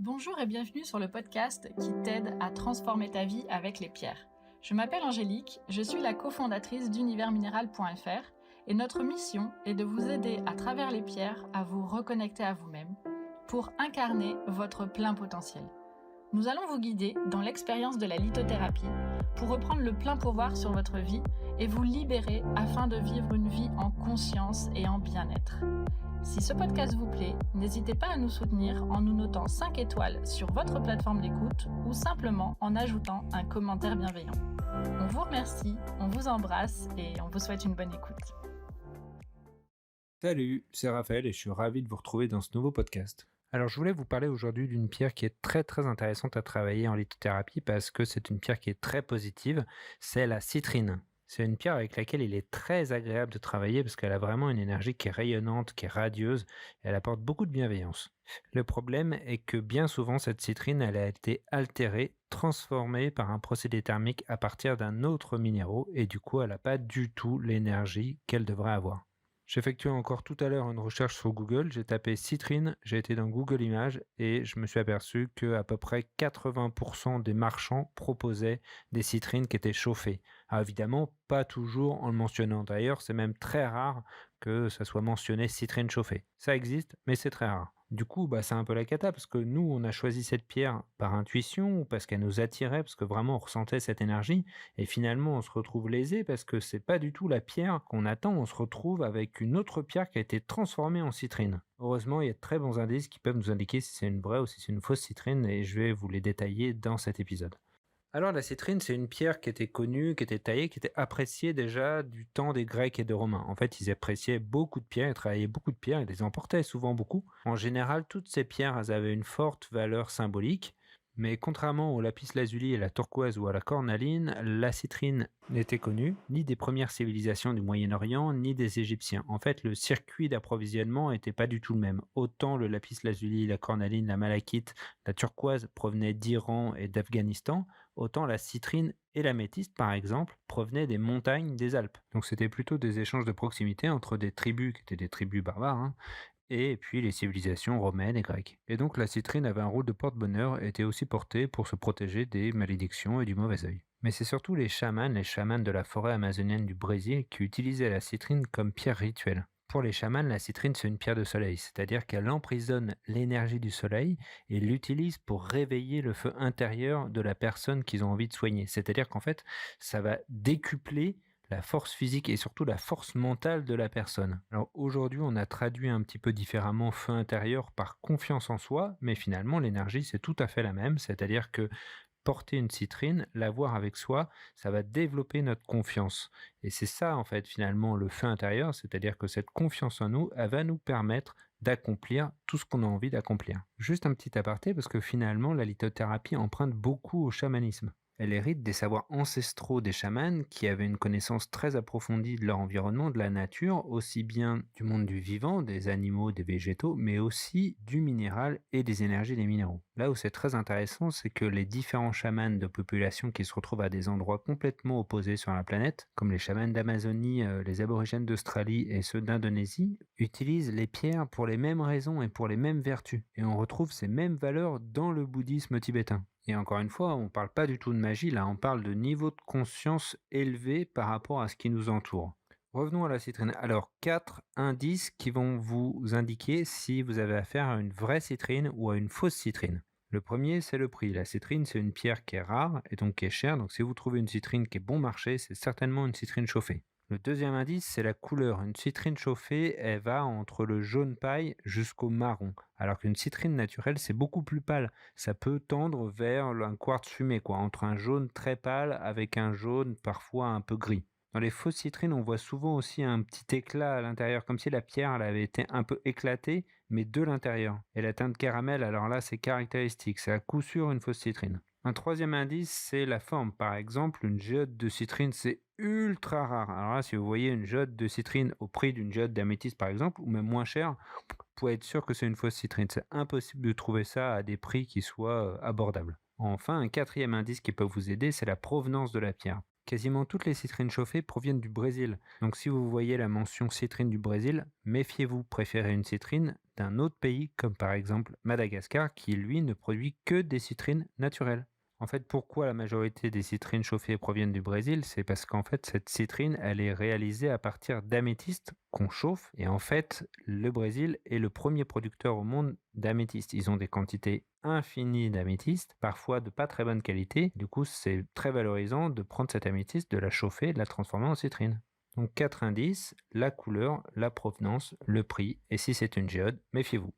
Bonjour et bienvenue sur le podcast qui t'aide à transformer ta vie avec les pierres. Je m'appelle Angélique, je suis la cofondatrice d'universminéral.fr et notre mission est de vous aider à travers les pierres à vous reconnecter à vous-même pour incarner votre plein potentiel. Nous allons vous guider dans l'expérience de la lithothérapie pour reprendre le plein pouvoir sur votre vie et vous libérer afin de vivre une vie en conscience et en bien-être. Si ce podcast vous plaît, n'hésitez pas à nous soutenir en nous notant 5 étoiles sur votre plateforme d'écoute ou simplement en ajoutant un commentaire bienveillant. On vous remercie, on vous embrasse et on vous souhaite une bonne écoute. Salut, c'est Raphaël et je suis ravi de vous retrouver dans ce nouveau podcast. Alors je voulais vous parler aujourd'hui d'une pierre qui est très intéressante à travailler en lithothérapie parce que c'est une pierre qui est très positive, c'est la citrine. C'est une pierre avec laquelle il est très agréable de travailler parce qu'elle a vraiment une énergie qui est rayonnante, qui est radieuse et elle apporte beaucoup de bienveillance. Le problème est que bien souvent cette citrine elle a été altérée, transformée par un procédé thermique à partir d'un autre minéraux et du coup elle n'a pas du tout l'énergie qu'elle devrait avoir. J'ai effectué encore tout à l'heure une recherche sur Google, j'ai tapé citrine, j'ai été dans Google Images et je me suis aperçu qu'à peu près 80% des marchands proposaient des citrines qui étaient chauffées. Alors évidemment, pas toujours en le mentionnant. D'ailleurs, c'est même très rare que ça soit mentionné citrine chauffée. Ça existe, mais c'est très rare. Du coup, c'est un peu la cata parce que nous, on a choisi cette pierre par intuition ou parce qu'elle nous attirait, parce que vraiment on ressentait cette énergie. Et finalement, on se retrouve lésé parce que c'est pas du tout la pierre qu'on attend. On se retrouve avec une autre pierre qui a été transformée en citrine. Heureusement, il y a de très bons indices qui peuvent nous indiquer si c'est une vraie ou si c'est une fausse citrine et je vais vous les détailler dans cet épisode. Alors la citrine, c'est une pierre qui était connue, qui était taillée, qui était appréciée déjà du temps des Grecs et des Romains. En fait, ils appréciaient beaucoup de pierres, ils travaillaient beaucoup de pierres, ils les emportaient souvent beaucoup. En général, toutes ces pierres, elles avaient une forte valeur symbolique. Mais contrairement au lapis-lazuli, à la turquoise ou à la cornaline, la citrine n'était connue ni des premières civilisations du Moyen-Orient, ni des Égyptiens. En fait, le circuit d'approvisionnement n'était pas du tout le même. Autant le lapis-lazuli, la cornaline, la malachite, la turquoise provenaient d'Iran et d'Afghanistan, autant la citrine et l'améthyste, par exemple, provenaient des montagnes des Alpes. Donc c'était plutôt des échanges de proximité entre des tribus qui étaient des tribus barbares, et puis les civilisations romaines et grecques. Et donc la citrine avait un rôle de porte-bonheur et était aussi portée pour se protéger des malédictions et du mauvais œil. Mais c'est surtout les chamans de la forêt amazonienne du Brésil qui utilisaient la citrine comme pierre rituelle. Pour les chamans, la citrine c'est une pierre de soleil, c'est-à-dire qu'elle emprisonne l'énergie du soleil et l'utilise pour réveiller le feu intérieur de la personne qu'ils ont envie de soigner. C'est-à-dire qu'en fait, ça va décupler la force physique et surtout la force mentale de la personne. Alors aujourd'hui, on a traduit un petit peu différemment feu intérieur par confiance en soi, mais finalement l'énergie c'est tout à fait la même, c'est-à-dire que porter une citrine, l'avoir avec soi, ça va développer notre confiance. Et c'est ça en fait finalement le feu intérieur, c'est-à-dire que cette confiance en nous, elle va nous permettre d'accomplir tout ce qu'on a envie d'accomplir. Juste un petit aparté parce que finalement la lithothérapie emprunte beaucoup au chamanisme. Elle hérite des savoirs ancestraux des chamans qui avaient une connaissance très approfondie de leur environnement, de la nature, aussi bien du monde du vivant, des animaux, des végétaux, mais aussi du minéral et des énergies des minéraux. Là où c'est très intéressant, c'est que les différents chamans de populations qui se retrouvent à des endroits complètement opposés sur la planète, comme les chamans d'Amazonie, les aborigènes d'Australie et ceux d'Indonésie, utilisent les pierres pour les mêmes raisons et pour les mêmes vertus. Et on retrouve ces mêmes valeurs dans le bouddhisme tibétain. Et encore une fois, on ne parle pas du tout de magie, là on parle de niveau de conscience élevé par rapport à ce qui nous entoure. Revenons à la citrine. Alors, 4 indices qui vont vous indiquer si vous avez affaire à une vraie citrine ou à une fausse citrine. Le premier, c'est le prix. La citrine, c'est une pierre qui est rare et donc qui est chère. Donc si vous trouvez une citrine qui est bon marché, c'est certainement une citrine chauffée. Le deuxième indice, c'est la couleur. Une citrine chauffée, elle va entre le jaune paille jusqu'au marron. Alors qu'une citrine naturelle, c'est beaucoup plus pâle. Ça peut tendre vers un quartz fumé, entre un jaune très pâle avec un jaune parfois un peu gris. Dans les fausses citrines, on voit souvent aussi un petit éclat à l'intérieur, comme si la pierre elle avait été un peu éclatée, mais de l'intérieur. Et la teinte caramel, alors là, c'est caractéristique. C'est à coup sûr une fausse citrine. Un troisième indice, c'est la forme. Par exemple, une geode de citrine, c'est ultra rare. Alors là, si vous voyez une geode de citrine au prix d'une geode d'améthyste, par exemple, ou même moins cher, vous pouvez être sûr que c'est une fausse citrine. C'est impossible de trouver ça à des prix qui soient abordables. Enfin, un quatrième indice qui peut vous aider, c'est la provenance de la pierre. Quasiment toutes les citrines chauffées proviennent du Brésil. Donc si vous voyez la mention citrine du Brésil, méfiez-vous, préférez une citrine d'un autre pays, comme par exemple Madagascar, qui lui ne produit que des citrines naturelles. En fait, pourquoi la majorité des citrines chauffées proviennent du Brésil? C'est parce qu'en fait, cette citrine, elle est réalisée à partir d'améthyste qu'on chauffe. Et en fait, le Brésil est le premier producteur au monde d'améthyste. Ils ont des quantités infinies d'améthyste, parfois de pas très bonne qualité. Du coup, c'est très valorisant de prendre cette améthyste, de la chauffer et de la transformer en citrine. Donc 4 indices, la couleur, la provenance, le prix, et si c'est une géode, méfiez-vous.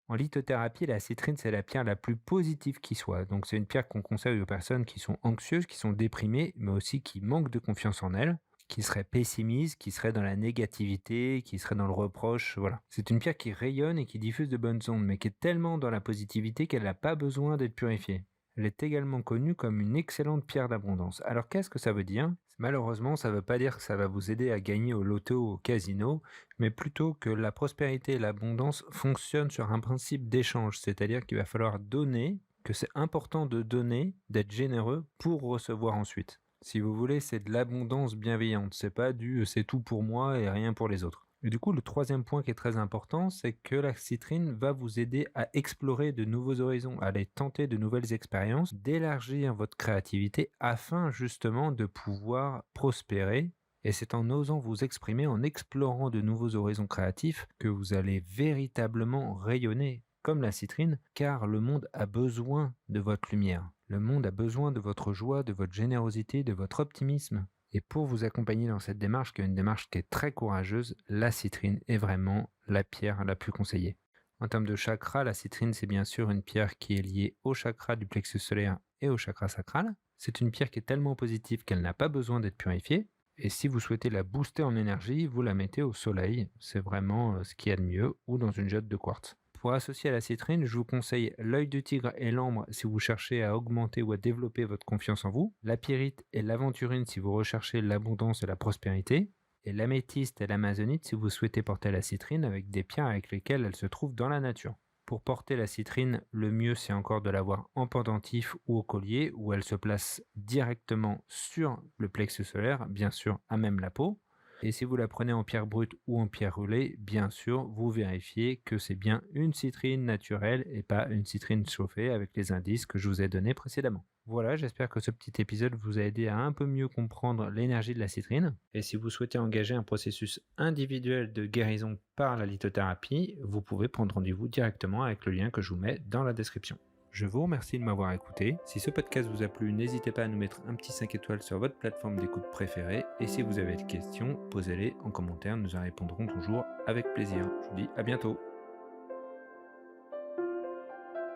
En lithothérapie, la citrine, c'est la pierre la plus positive qui soit. Donc, c'est une pierre qu'on conseille aux personnes qui sont anxieuses, qui sont déprimées, mais aussi qui manquent de confiance en elles, qui seraient pessimistes, qui seraient dans la négativité, qui seraient dans le reproche. Voilà. C'est une pierre qui rayonne et qui diffuse de bonnes ondes, mais qui est tellement dans la positivité qu'elle n'a pas besoin d'être purifiée. Elle est également connue comme une excellente pierre d'abondance. Alors, qu'est-ce que ça veut dire? Malheureusement, ça ne veut pas dire que ça va vous aider à gagner au loto ou au casino, mais plutôt que la prospérité et l'abondance fonctionnent sur un principe d'échange, c'est-à-dire qu'il va falloir donner, que c'est important de donner, d'être généreux pour recevoir ensuite. Si vous voulez, c'est de l'abondance bienveillante, c'est pas du c'est tout pour moi et rien pour les autres. Et du coup, le troisième point qui est très important, c'est que la citrine va vous aider à explorer de nouveaux horizons, à aller tenter de nouvelles expériences, d'élargir votre créativité afin justement de pouvoir prospérer. Et c'est en osant vous exprimer, en explorant de nouveaux horizons créatifs, que vous allez véritablement rayonner comme la citrine, car le monde a besoin de votre lumière. Le monde a besoin de votre joie, de votre générosité, de votre optimisme. Et pour vous accompagner dans cette démarche, qui est une démarche qui est très courageuse, la citrine est vraiment la pierre la plus conseillée. En termes de chakra, la citrine, c'est bien sûr une pierre qui est liée au chakra du plexus solaire et au chakra sacral. C'est une pierre qui est tellement positive qu'elle n'a pas besoin d'être purifiée. Et si vous souhaitez la booster en énergie, vous la mettez au soleil. C'est vraiment ce qu'il y a de mieux, ou dans une geode de quartz. Pour associer à la citrine, je vous conseille l'œil du tigre et l'ambre si vous cherchez à augmenter ou à développer votre confiance en vous, la pyrite et l'aventurine si vous recherchez l'abondance et la prospérité, et l'améthyste et l'amazonite si vous souhaitez porter la citrine avec des pierres avec lesquelles elle se trouve dans la nature. Pour porter la citrine, le mieux c'est encore de l'avoir en pendentif ou au collier où elle se place directement sur le plexus solaire, bien sûr à même la peau. Et si vous la prenez en pierre brute ou en pierre roulée, bien sûr, vous vérifiez que c'est bien une citrine naturelle et pas une citrine chauffée avec les indices que je vous ai donnés précédemment. Voilà, j'espère que ce petit épisode vous a aidé à un peu mieux comprendre l'énergie de la citrine. Et si vous souhaitez engager un processus individuel de guérison par la lithothérapie, vous pouvez prendre rendez-vous directement avec le lien que je vous mets dans la description. Je vous remercie de m'avoir écouté. Si ce podcast vous a plu, n'hésitez pas à nous mettre un petit 5 étoiles sur votre plateforme d'écoute préférée. Et si vous avez des questions, posez-les en commentaire, nous en répondrons toujours avec plaisir. Je vous dis à bientôt.